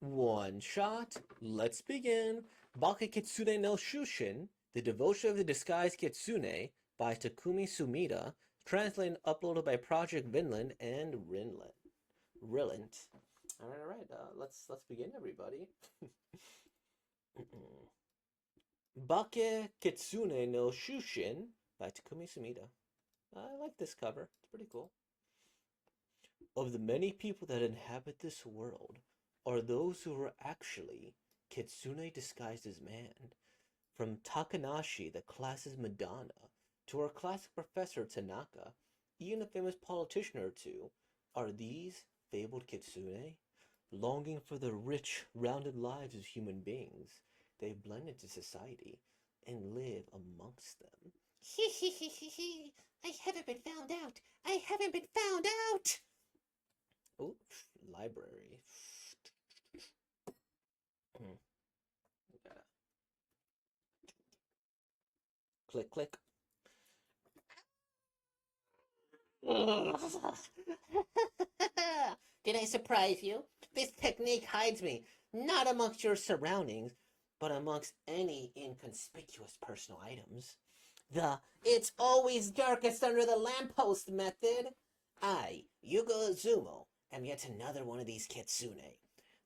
One shot. Let's begin. Baka Kitsune no Shushin, The Devotion of the Disguised Kitsune by Takumi Sumida, translated and uploaded by Project Vinland and Rillant. All right. Let's begin, everybody. Baka Kitsune no Shushin by Takumi Sumida. I like this cover. It's pretty cool. Of the many people that inhabit this world are those who are actually Kitsune disguised as man. From Takanashi, the class's Madonna, to our classic professor Tanaka, even a famous politician or two, are these fabled Kitsune? Longing for the rich, rounded lives of human beings, they blend into society and live amongst them. I haven't been found out! I haven't been found out! Oh, library. Click, click. Did I surprise you? This technique hides me, not amongst your surroundings, but amongst any inconspicuous personal items. The "it's always darkest under the lamppost" method. I, Yugo Azumo, am yet another one of these Kitsune.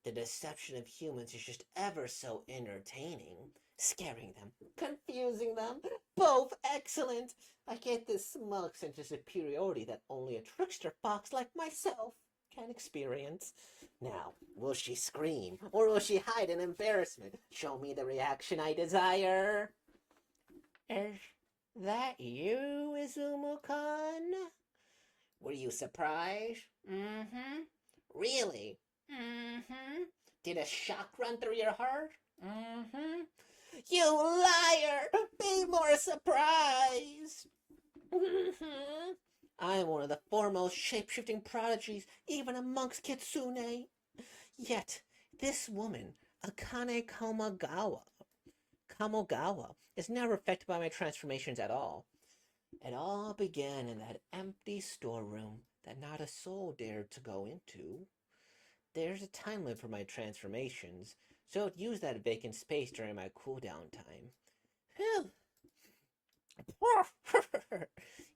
The deception of humans is just ever so entertaining. Scaring them, confusing them, both excellent. I get this smug sense of superiority that only a trickster fox like myself can experience. Now, will she scream, or will she hide in embarrassment? Show me the reaction I desire. Is that you, Izumo-kun? Were you surprised? Mm-hmm. Really? Mm-hmm. Did a shock run through your heart? Mm-hmm. You liar! Be more surprised! Mm-hmm. I am one of the foremost shape-shifting prodigies, even amongst Kitsune. Yet, this woman, Akane Kamogawa, is never affected by my transformations at all. It all began in that empty storeroom that not a soul dared to go into. There's a time limit for my transformations, so I'd use that vacant space during my cooldown time. Phew.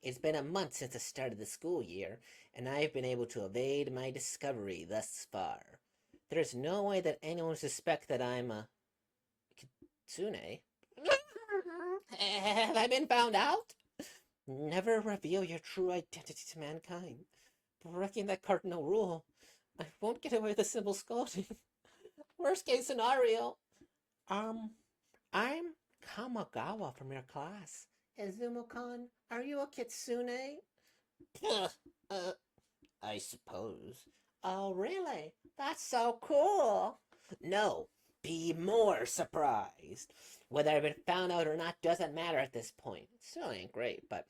It's been a month since the start of the school year, and I've been able to evade my discovery thus far. There's no way that anyone would suspect that I'm a Kitsune. Have I been found out? Never reveal your true identity to mankind. Breaking that cardinal rule, I won't get away with a simple scolding. Worst case scenario. I'm Kamagawa from your class. Izumo-kun, are you a Kitsune? uh, I suppose. Oh, really? That's so cool. No, be more surprised. Whether I've been found out or not doesn't matter at this point. It still ain't great, but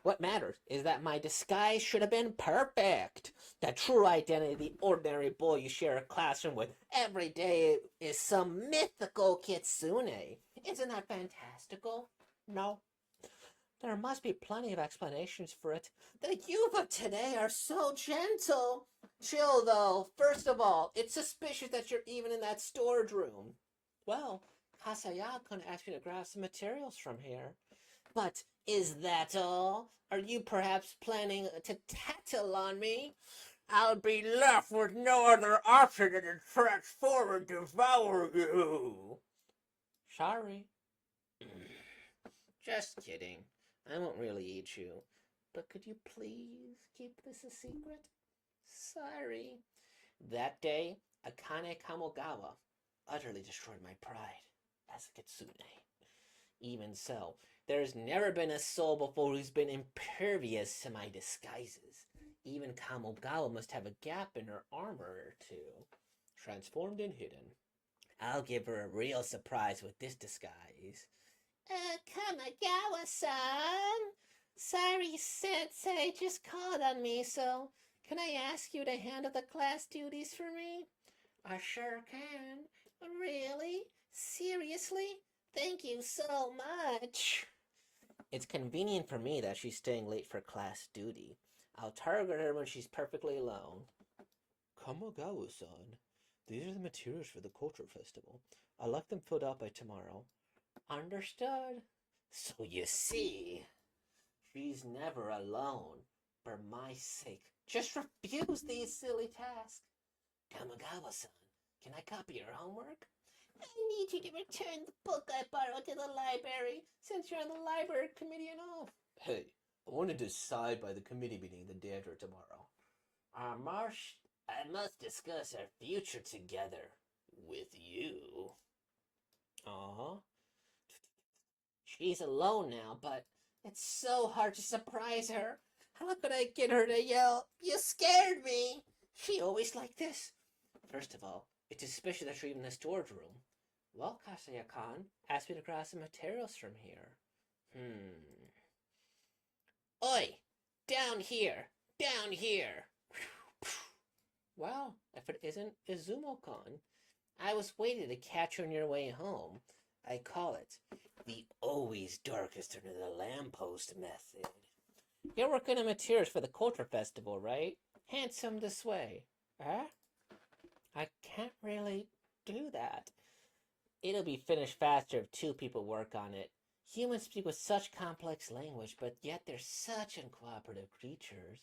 what matters is that my disguise should have been perfect. The true identity of the ordinary boy you share a classroom with every day is some mythical Kitsune. Isn't that fantastical? No. There must be plenty of explanations for it. The youth of today are so gentle. Chill, though. First of all, it's suspicious that you're even in that storage room. Well, Kasaya-kun asked me to grab some materials from here. But is that all? Are you perhaps planning to tattle on me? I'll be left with no other option than to transform and devour you. Sorry. Just kidding. I won't really eat you. But could you please keep this a secret? Sorry. That day, Akane Kamogawa utterly destroyed my pride as a Kitsune. Even so, there's never been a soul before who's been impervious to my disguises. Even Kamogawa must have a gap in her armor or two. Transformed and hidden. I'll give her a real surprise with this disguise. Kamagawa-san! Sorry, Sensei just called on me, so can I ask you to handle the class duties for me? I sure can. Really? Seriously? Thank you so much. It's convenient for me that she's staying late for class duty. I'll target her when she's perfectly alone. Kamogawa-san, These are the materials for the culture festival. I'd like them filled out by tomorrow. Understood. So you see, she's never alone. For my sake, just refuse these silly tasks. Kamagawa-san, can I copy your homework? I need you to return the book I borrowed to the library, since you're on the library committee and all. Hey, I want to decide by the committee meeting the day after tomorrow. Marsh, I must discuss our future together. With you. Aw. She's alone now, but it's so hard to surprise her. How could I get her to yell, "You scared me"? She always like this. First of all, it's suspicious that she's in the storage room. Well, Kasaya-kan asked me to grab some materials from here. Oi! Down here! Down here! Well, if it isn't Izumo-kan, I was waiting to catch you on your way home. I call it the always darkest under the lamppost method. You're working on materials for the culture festival, right? Handsome this way. Huh? I can't really do that. It'll be finished faster if two people work on it. Humans speak with such complex language, but yet they're such uncooperative creatures.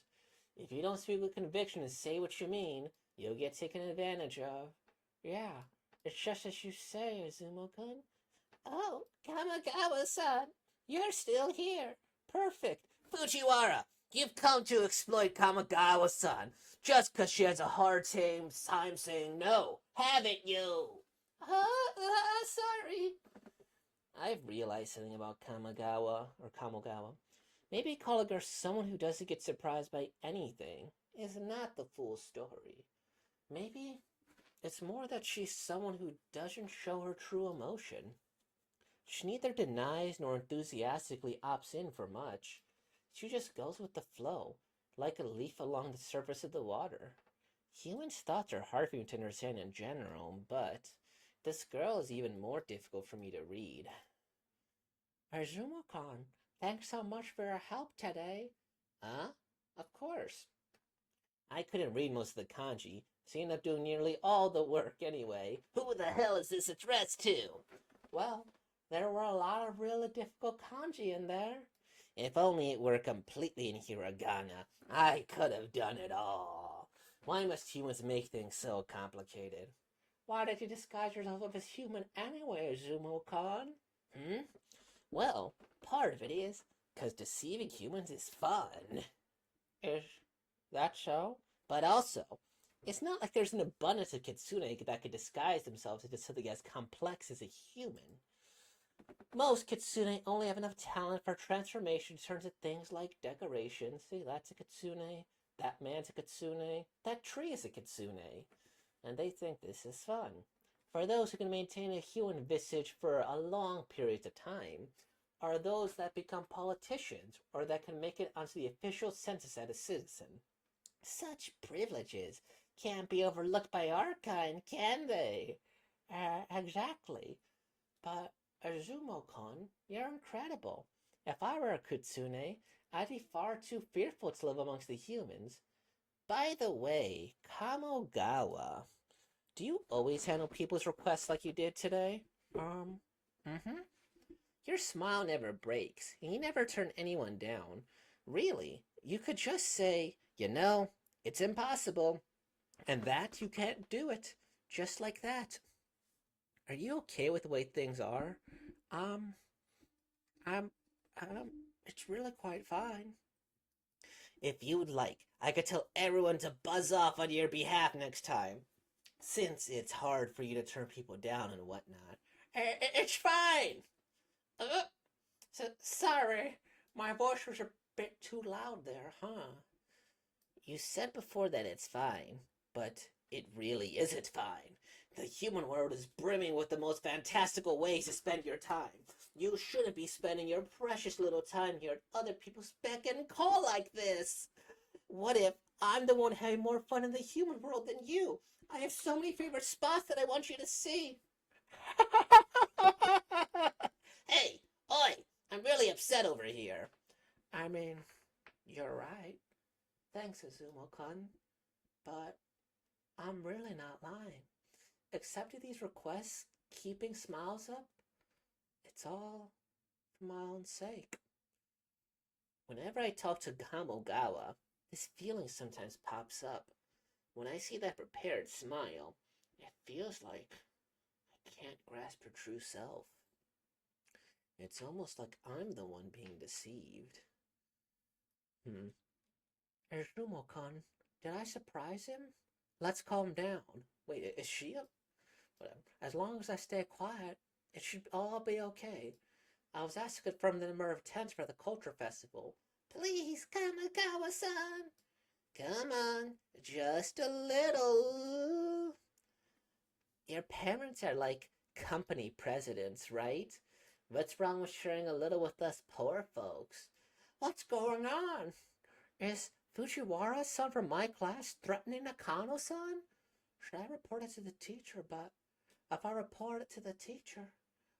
If you don't speak with conviction and say what you mean, you'll get taken advantage of. Yeah, it's just as you say, Izumo-kun. Oh, Kamagawa-san, you're still here. Perfect. Fujiwara, you've come to exploit Kamagawa-san just because she has a hard time saying no, haven't you? Sorry. I've realized something about Kamogawa. Maybe calling her someone who doesn't get surprised by anything is not the full story. Maybe it's more that she's someone who doesn't show her true emotion. She neither denies nor enthusiastically opts in for much. She just goes with the flow, like a leaf along the surface of the water. Humans' thoughts are hard for me to understand in general, but this girl is even more difficult for me to read. Izumo-kan, thanks so much for your help today. Huh? Of course. I couldn't read most of the kanji, so I ended up doing nearly all the work anyway. Who the hell is this addressed to? Well, there were a lot of really difficult kanji in there. If only it were completely in hiragana, I could have done it all. Why must humans make things so complicated? Why did you disguise yourself as human anyway, Izumo-kan? Well, part of it is because deceiving humans is fun. Is that so? But also, it's not like there's an abundance of Kitsune that could disguise themselves into something as complex as a human. Most Kitsune only have enough talent for transformation to turn into things like decorations. See, that's a Kitsune, that man's a Kitsune, that tree is a Kitsune. And they think this is fun. For those who can maintain a human visage for a long period of time, are those that become politicians or that can make it onto the official census as a citizen. Such privileges can't be overlooked by our kind, can they? Exactly. But Izumo-kun, you're incredible. If I were a Kitsune, I'd be far too fearful to live amongst the humans. By the way, Kamogawa, do you always handle people's requests like you did today? Your smile never breaks. You never turn anyone down. Really, you could just say, it's impossible, and that you can't do it. Just like that. Are you okay with the way things are? Um, I'm, it's really quite fine. If you'd like, I could tell everyone to buzz off on your behalf next time, since it's hard for you to turn people down and whatnot. It's fine! Sorry, my voice was a bit too loud there, huh? You said before that it's fine, but it really isn't fine. The human world is brimming with the most fantastical ways to spend your time. You shouldn't be spending your precious little time here at other people's beck and call like this. What if I'm the one having more fun in the human world than you? I have so many favorite spots that I want you to see. Hey, oi, I'm really upset over here. I mean, you're right. Thanks, Izumo-kun. But I'm really not lying. accepting these requests, keeping smiles up, it's all for my own sake. Whenever I talk to Gamogawa, this feeling sometimes pops up. When I see that prepared smile, it feels like I can't grasp her true self. It's almost like I'm the one being deceived. Hmm. Erzumokon, did I surprise him? Let's calm down. Wait, is she a... Whatever. As long as I stay quiet, it should all be okay. I was asked to confirm the number of tents for the culture festival. Please, Kamagawa-san. Come on, just a little. Your parents are like company presidents, right? What's wrong with sharing a little with us poor folks? What's going on? Is Fujiwara-san from my class threatening Nakano-san? Should I report it to the teacher? But if I report it to the teacher,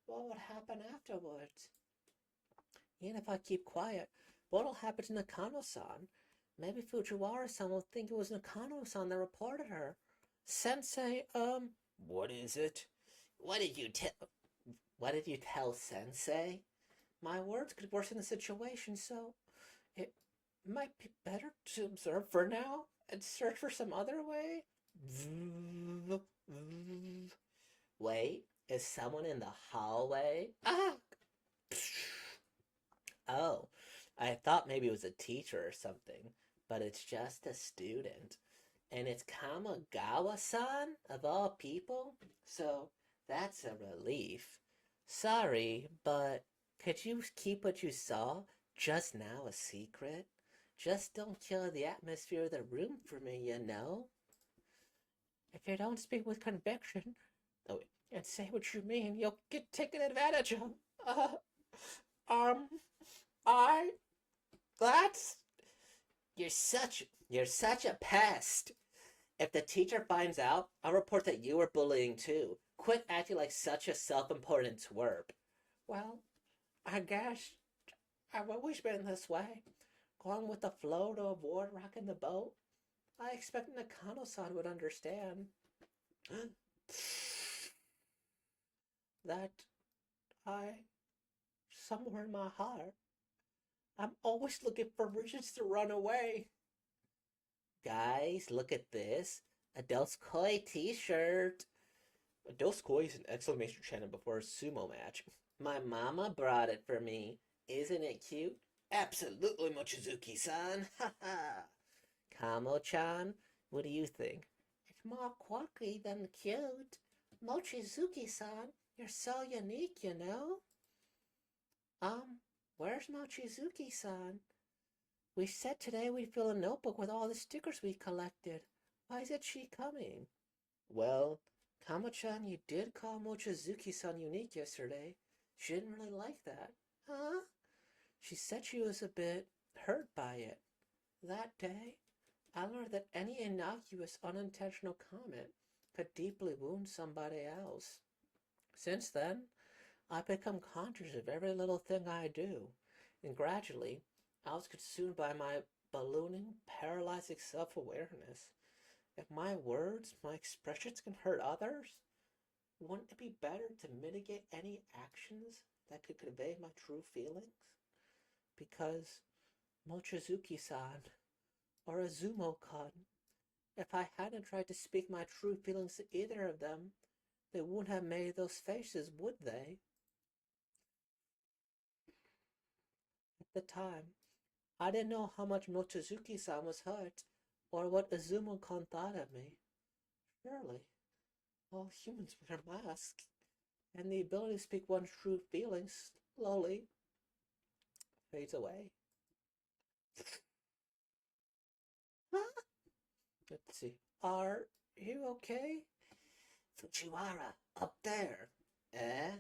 what would happen afterwards? Even if I keep quiet, what'll happen to Nakano-san? Maybe Fujiwara-san will think it was Nakano-san that reported her. Sensei, what is it? What did you tell Sensei? My words could worsen the situation, so it might be better to observe for now and search for some other way. Wait, is someone in the hallway? Ah! Oh, I thought maybe it was a teacher or something, but it's just a student. And it's Kamagawa-san, of all people? So that's a relief. Sorry, but could you keep what you saw just now a secret? Just don't kill the atmosphere of the room for me, you know? If you don't speak with conviction, oh, and say what you mean, you'll get taken advantage of. Um, I... That's... You're such a pest. If the teacher finds out, I'll report that you were bullying too. Quit acting like such a self-important twerp. Well, I guess I've always been this way. Going with the flow to avoid rocking the boat. I expect Nakano-san would understand. That I, somewhere in my heart, I'm always looking for reasons to run away. Guys, look at this. A Koi t-shirt. A Koi is an exclamation channel before a sumo match. My mama brought it for me. Isn't it cute? Absolutely, Mochizuki-san. Ha ha. Kamo-chan, what do you think? It's more quirky than cute. Mochizuki-san, you're so unique, you know? Where's Mochizuki-san? We said today we'd fill a notebook with all the stickers we collected. Why isn't she coming? Well, Kamo-chan, you did call Mochizuki-san unique yesterday. She didn't really like that. Huh? She said she was a bit hurt by it. That day, I learned that any innocuous, unintentional comment could deeply wound somebody else. Since then, I've become conscious of every little thing I do, and gradually, I was consumed by my ballooning, paralyzing self-awareness. If my words, my expressions can hurt others, wouldn't it be better to mitigate any actions that could convey my true feelings? Because Mochizuki-san, or Azumo-kun, if I hadn't tried to speak my true feelings to either of them, they wouldn't have made those faces, would they? At the time, I didn't know how much Mochizuki-san was hurt, or what Azumo-kun thought of me. Surely, all humans wear masks, and the ability to speak one's true feelings slowly fades away. Let's see. Are you okay? Fujiwara, up there. Eh?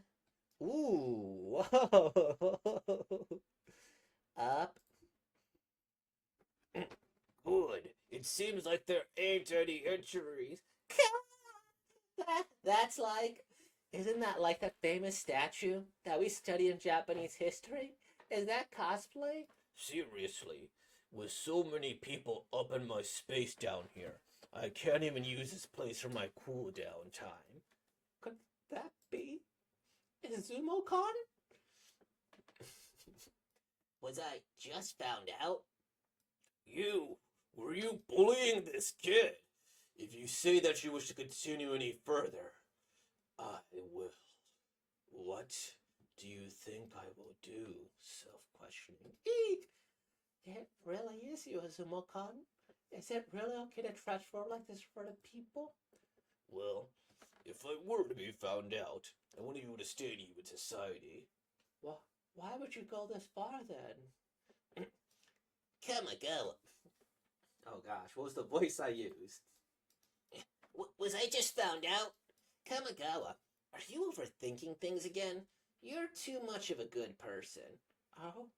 Ooh, whoa. Up. Good. It seems like there ain't any injuries. That's like, isn't that like that famous statue that we study in Japanese history? Is that cosplay? Seriously, with so many people up in my space down here, I can't even use this place for my cool down time. Could that be Izumocon? Was I just found out? Were you bullying this kid? If you say that you wish to continue any further, I will. What do you think I will do? Self-questioning. Eek! It really is you, Azumocon. Is it really okay to transform like this for the people? Well, if I were to be found out, I want you to stay to you in society. Well, why would you go this far then? Kamigawa. Oh gosh, what was the voice I used? Was I just found out? Kamigawa, are you overthinking things again? You're too much of a good person. Oh,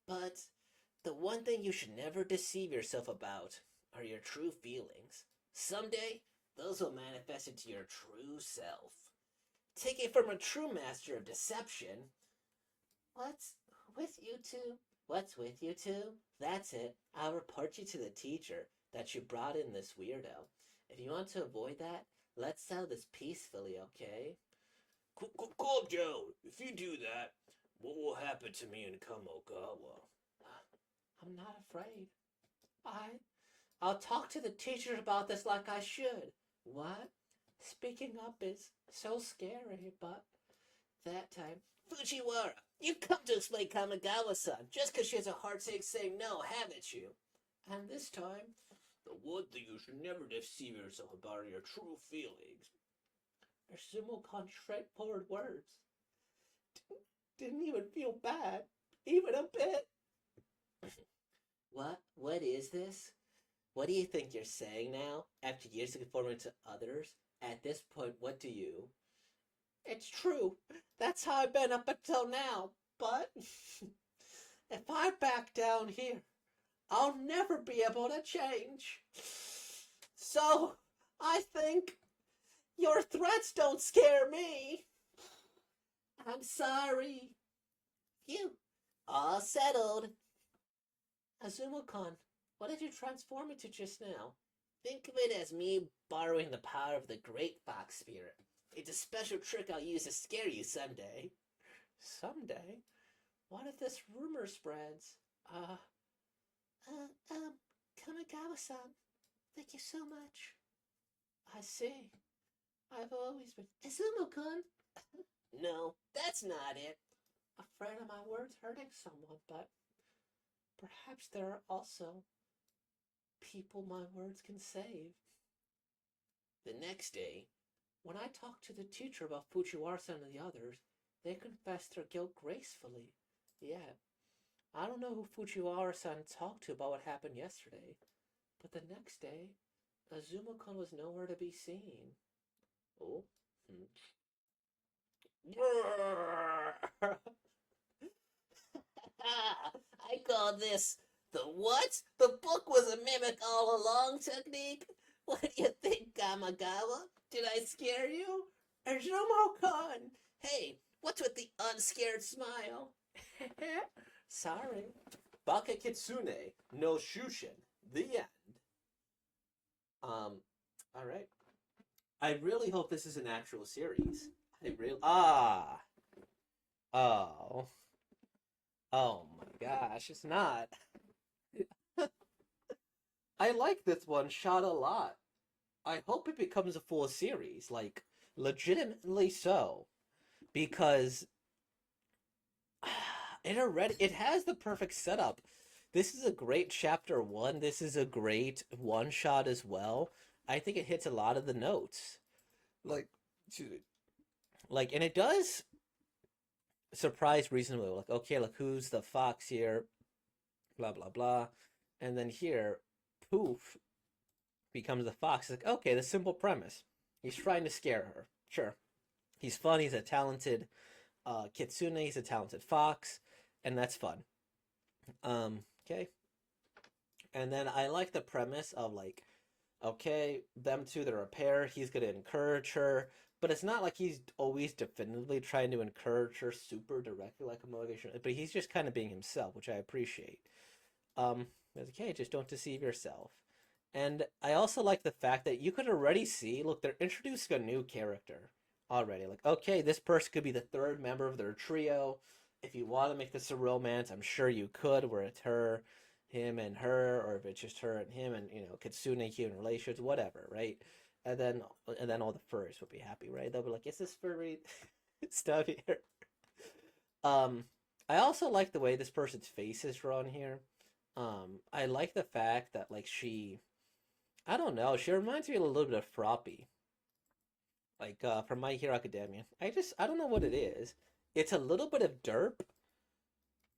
but the one thing you should never deceive yourself about are your true feelings. Someday, those will manifest into your true self. Take it from a true master of deception. What's with you two? What's with you two? That's it. I'll report you to the teacher that you brought in this weirdo. If you want to avoid that, let's settle this peacefully, okay? Calm down. If you do that, what will happen to me in Kamogawa? I'm not afraid. I'll talk to the teacher about this like I should. What? Speaking up is so scary, but that time. Fujiwara, you come to explain Kamigawa-san just because she has a heartache saying no, haven't you? And this time, the one thing you should never deceive yourself about are your true feelings. Your Sumo-con straightforward words. Didn't even feel bad, even a bit. What is this? What do you think you're saying now, after years of conforming to others? At this point, what do you? It's true. That's how I've been up until now. But if I back down here, I'll never be able to change. So, I think your threats don't scare me. I'm sorry. Phew. All settled. Azumocon, what did you transform into just now? Think of it as me borrowing the power of the Great Fox Spirit. It's a special trick I'll use to scare you someday. Someday? What if this rumor spreads? Kamigawa-san, thank you so much. I see. I've always been... Izumocon? No, that's not it. Afraid of my words hurting someone, but perhaps there are also people my words can save. The next day, when I talked to the teacher about Fujiwara-san and the others, they confessed their guilt gracefully. Yeah, I don't know who Fujiwara-san talked to about what happened yesterday, but the next day, Azumocon was nowhere to be seen. Oh? I call this the what? The book was a mimic all along technique? What do you think, Kamigawa? Did I scare you? Azumocon! Hey, what's with the unscared smile? Sorry. Baka Kitsune no Shuushin. The end. Alright. I really hope this is an actual series. I really... Oh. Oh my gosh, it's not. I like this one shot a lot. I hope it becomes a full series, like, legitimately so. Because it has the perfect setup. This is a great chapter one. This is a great one shot as well. I think it hits a lot of the notes. Like, and it does surprise reasonably. Like, okay, like who's the fox here? Blah blah blah. And then here, poof, becomes the fox. It's like, okay, the simple premise. He's trying to scare her. Sure. He's fun, he's a talented Kitsune, he's a talented fox, and that's fun. Okay. And then I like the premise of like, okay, them two, they're a pair, he's gonna encourage her, but it's not like he's always definitively trying to encourage her super directly like a motivation, but he's just kind of being himself, which I appreciate. Okay, just don't deceive yourself. And I also like the fact that you could already see, look, they're introducing a new character. already. Like, okay, this person could be the third member of their trio. If you want to make this a romance, I'm sure you could, where it's her, him and her, or if it's just her and him, and Kitsune human relations, whatever, right? And then and then all the furries would be happy, right? They'll be like, "Is this furry stuff here?" Um, I also like the way this person's face is drawn here. I like the fact that like I don't know, she reminds me a little bit of Froppy, like from My Hero Academia. I don't know what it is. It's a little bit of derp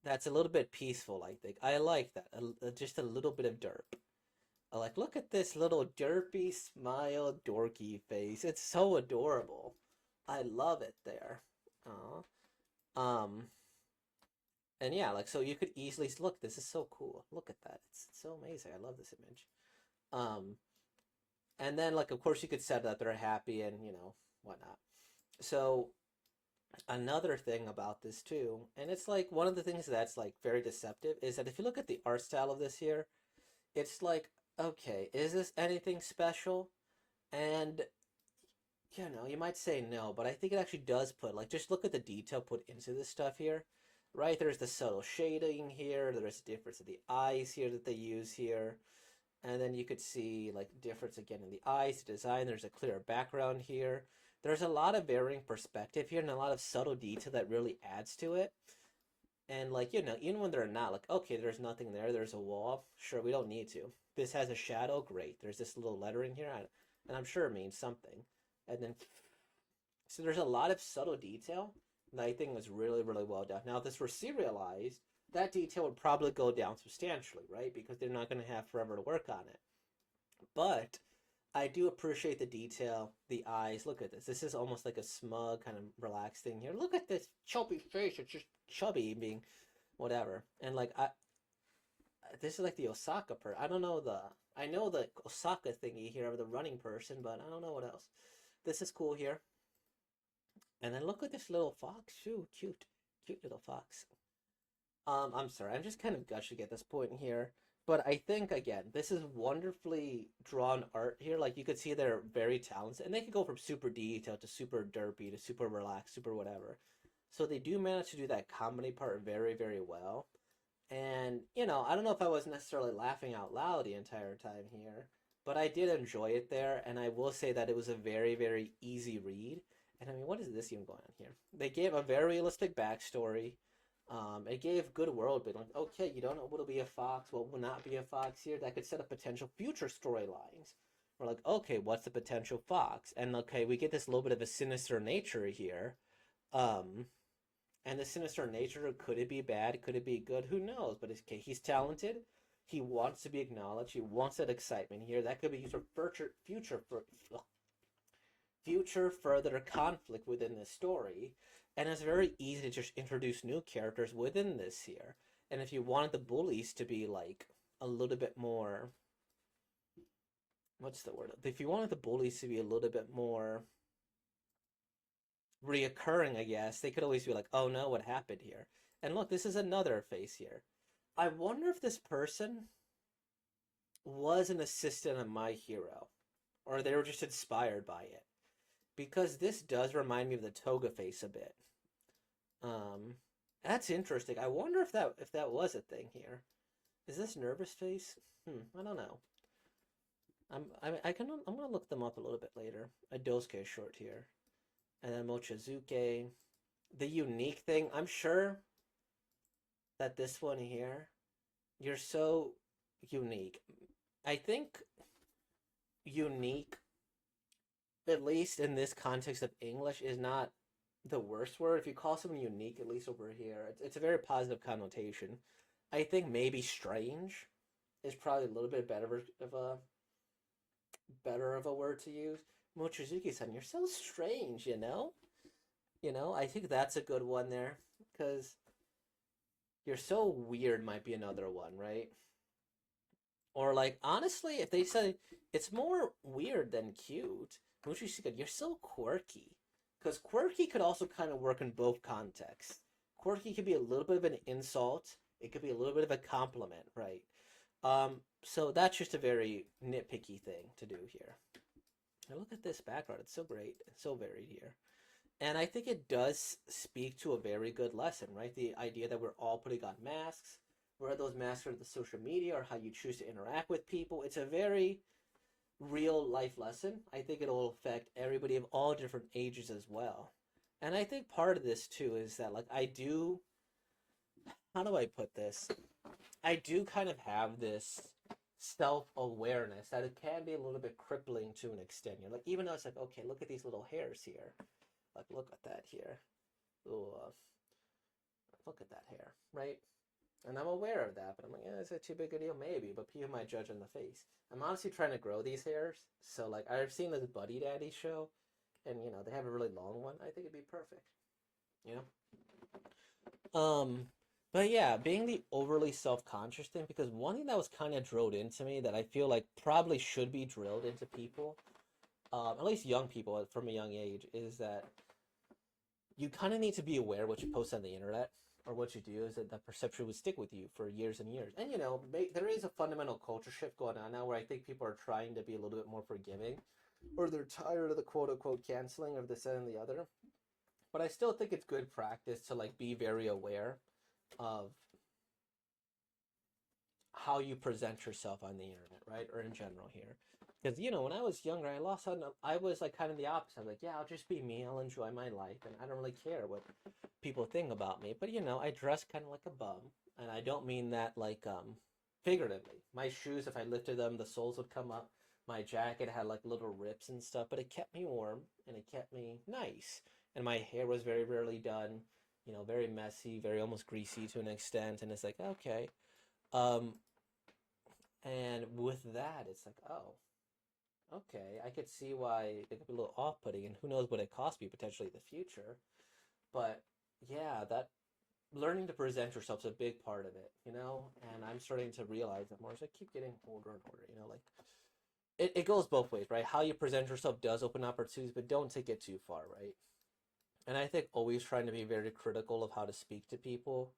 that's a little bit peaceful. I think I like that. Just a little bit of derp. Like, look at this little derpy smile, dorky face. It's so adorable. I love it there. Aw. And yeah, like so you could easily look. This is so cool. Look at that. It's so amazing. I love this image. Um, and then like of course you could set that they're happy and whatnot. So another thing about this too, and it's like one of the things that's like very deceptive is that if you look at the art style of this here, it's like, okay, is this anything special? And you might say no, but I think it actually does put like just look at the detail put into this stuff here. Right, there's the subtle shading here, there's a difference in the eyes here that they use here. And then you could see like difference again in the eyes, the design. There's a clearer background here. There's a lot of varying perspective here and a lot of subtle detail that really adds to it. And like, even when they're not like, okay, there's nothing there, there's a wall. Sure, we don't need to. This has a shadow, great. There's this little lettering here, and I'm sure it means something. And then, so there's a lot of subtle detail that I think was really, really well done. Now, if this were serialized, that detail would probably go down substantially, right? Because they're not going to have forever to work on it. But I do appreciate the detail, the eyes. Look at this. This is almost like a smug, kind of relaxed thing here. Look at this chubby face. It's just chubby being whatever. And like this is like the Osaka part. I don't know I know the Osaka thingy here of the running person, but I don't know what else. This is cool here. And then look at this little fox too. Cute, cute little fox. I'm sorry, I'm just kind of gushing at this point here. But I think again, this is wonderfully drawn art here. Like you could see they're very talented, and they could go from super detailed to super derpy to super relaxed, super whatever. So they do manage to do that comedy part very, very well. And I don't know if I was necessarily laughing out loud the entire time here, but I did enjoy it there, and I will say that it was a very, very easy read. And I mean, what is this even going on here? They gave a very realistic backstory. It gave good world building. Like, okay, you don't know what'll be a fox, what will not be a fox here. That could set up potential future storylines. We're like, okay, what's the potential fox? And okay, we get this little bit of a sinister nature here. Um, and the sinister nature, could it be bad? Could it be good? Who knows? But okay, he's talented. He wants to be acknowledged. He wants that excitement here. That could be used for future further conflict within this story. And it's very easy to just introduce new characters within this here. And if you wanted the bullies to be like a little bit more, what's the word? If you wanted the bullies to be a little bit more reoccurring, I guess, they could always be like, oh no, what happened here? And look, this is another face here. I wonder if this person was an assistant of My Hero, or they were just inspired by it. Because this does remind me of the toga face a bit. Um, that's interesting. I wonder if that was a thing here. Is this nervous face? I don't know. I'm gonna look them up a little bit later. A Dosuke short here, and then Mochizuke. The unique thing, I'm sure that this one here, you're so unique. I think unique, at least in this context of English, is not the worst word. If you call someone unique, at least over here, it's a very positive connotation. I think maybe strange is probably a little bit better of a word to use. Mochizuki-san, you're so strange, you know? I think that's a good one there because you're so weird might be another one, right? Or like honestly, if they said it's more weird than cute, Mochizuki, you're so quirky. Because quirky could also kind of work in both contexts. Quirky could be a little bit of an insult. It could be a little bit of a compliment, right? So that's just a very nitpicky thing to do here. And look at this background. It's so great. It's so varied here. And I think it does speak to a very good lesson, right? The idea that we're all putting on masks, whether those masks are the social media or how you choose to interact with people. It's a very real life lesson. I think it'll affect everybody of all different ages as well. And I think part of this too is that, like, I do, how do I put this? I do kind of have this self awareness that it can be a little bit crippling to an extent. You're like, even though it's like, okay, look at these little hairs here. Like, look at that here. Ooh, look at that hair, right? And I'm aware of that, but I'm like, yeah, is it too big a deal? Maybe, but people might judge on the face. I'm honestly trying to grow these hairs. So, like, I've seen this Buddy Daddy show, and, they have a really long one. I think it'd be perfect, you know? But yeah, being the overly self-conscious thing, because one thing that was kind of drilled into me that I feel like probably should be drilled into people, at least young people from a young age, is that you kind of need to be aware what you post on the internet or what you do is that that perception would stick with you for years and years. And there is a fundamental culture shift going on now where I think people are trying to be a little bit more forgiving, or they're tired of the quote unquote canceling of this and the other. But I still think it's good practice to like be very aware of how you present yourself on the internet, right? Or in general here. Because, when I was younger, I was like kind of the opposite. I was like, yeah, I'll just be me. I'll enjoy my life. And I don't really care what people think about me. But, I dress kind of like a bum. And I don't mean that like figuratively. My shoes, if I lifted them, the soles would come up. My jacket had like little rips and stuff, but it kept me warm and it kept me nice. And my hair was very rarely done, very messy, very almost greasy to an extent. And it's like, okay. Um, and with that, it's like, oh, okay, I could see why it could be a little off-putting, and who knows what it cost me potentially in the future. But yeah, that learning to present yourself is a big part of it. And I'm starting to realize that more as I keep getting older and older, like it goes both ways, right? How you present yourself does open opportunities, but don't take it too far, right? And I think always trying to be very critical of how to speak to people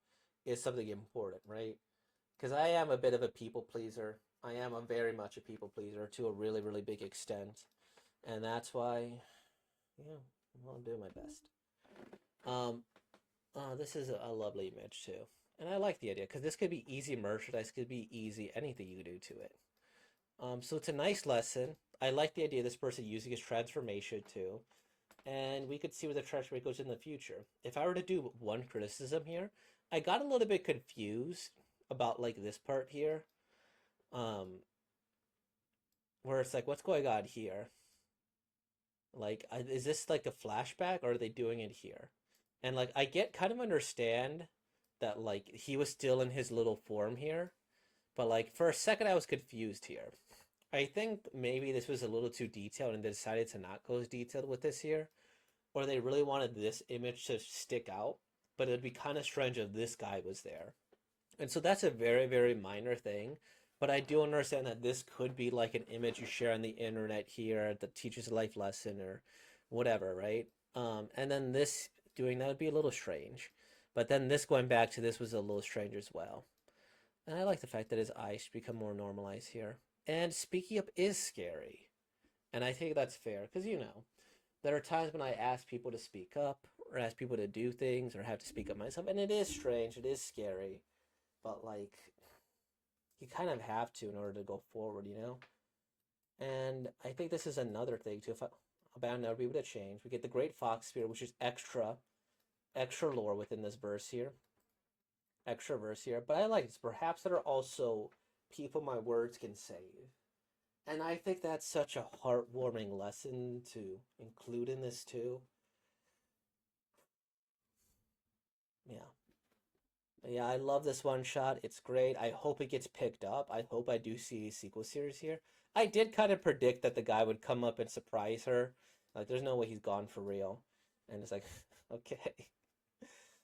is something important, right? Because I am a bit of a people pleaser. I am a very much a people pleaser to a really, really big extent. And that's why, yeah, I'll do my best. Um, this is a lovely image too. And I like the idea because this could be easy merchandise, could be easy anything you do to it. So it's a nice lesson. I like the idea of this person using his transformation too. And we could see where the transformation goes in the future. If I were to do one criticism here, I got a little bit confused about like this part here. Um, where it's like, what's going on here? Like, is this like a flashback or are they doing it here? And like, I get kind of understand that like he was still in his little form here, but like for a second I was confused here. I think maybe this was a little too detailed and they decided to not go as detailed with this here, or they really wanted this image to stick out, but it'd be kind of strange if this guy was there. And so that's a very, very minor thing. But I do understand that this could be like an image you share on the internet here that teaches a life lesson or whatever, right? And then this doing that would be a little strange. But then this going back to this was a little strange as well. And I like the fact that his eyes become more normalized here. And speaking up is scary. And I think that's fair because, there are times when I ask people to speak up or ask people to do things or have to speak up myself. And it is strange, it is scary. But, like, you kind of have to in order to go forward. And I think this is another thing too. If I, about never be able to change, we get the Great Fox Spear, which is extra lore within this verse here, extra verse here. But I like this. Perhaps there are also people my words can save, and I think that's such a heartwarming lesson to include in this too. Yeah. Yeah, I love this one shot. It's great. I hope it gets picked up. I hope I do see a sequel series here. I did kind of predict that the guy would come up and surprise her. Like, there's no way he's gone for real. And it's like, okay.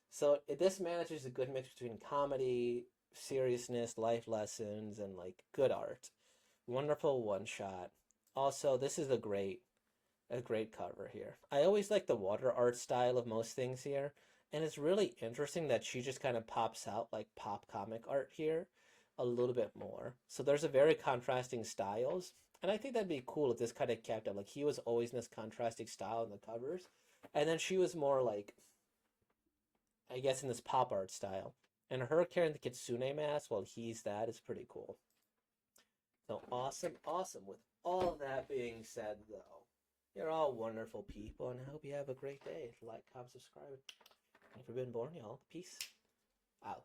So this manages a good mix between comedy, seriousness, life lessons, and like good art. Wonderful one shot. Also, this is a great cover here. I always like the water art style of most things here, and it's really interesting that she just kind of pops out like pop comic art here a little bit more. So there's a very contrasting styles, and I think that'd be cool if this kind of kept up. Like he was always in this contrasting style in the covers, And then she was more like, I guess, in this pop art style. And her carrying the Kitsune mask while he's that is pretty cool. So awesome, awesome. With all of that being said, though, you're all wonderful people, and I hope you have a great day. Like, comment, subscribe. And Forbidden Born, y'all. Peace out.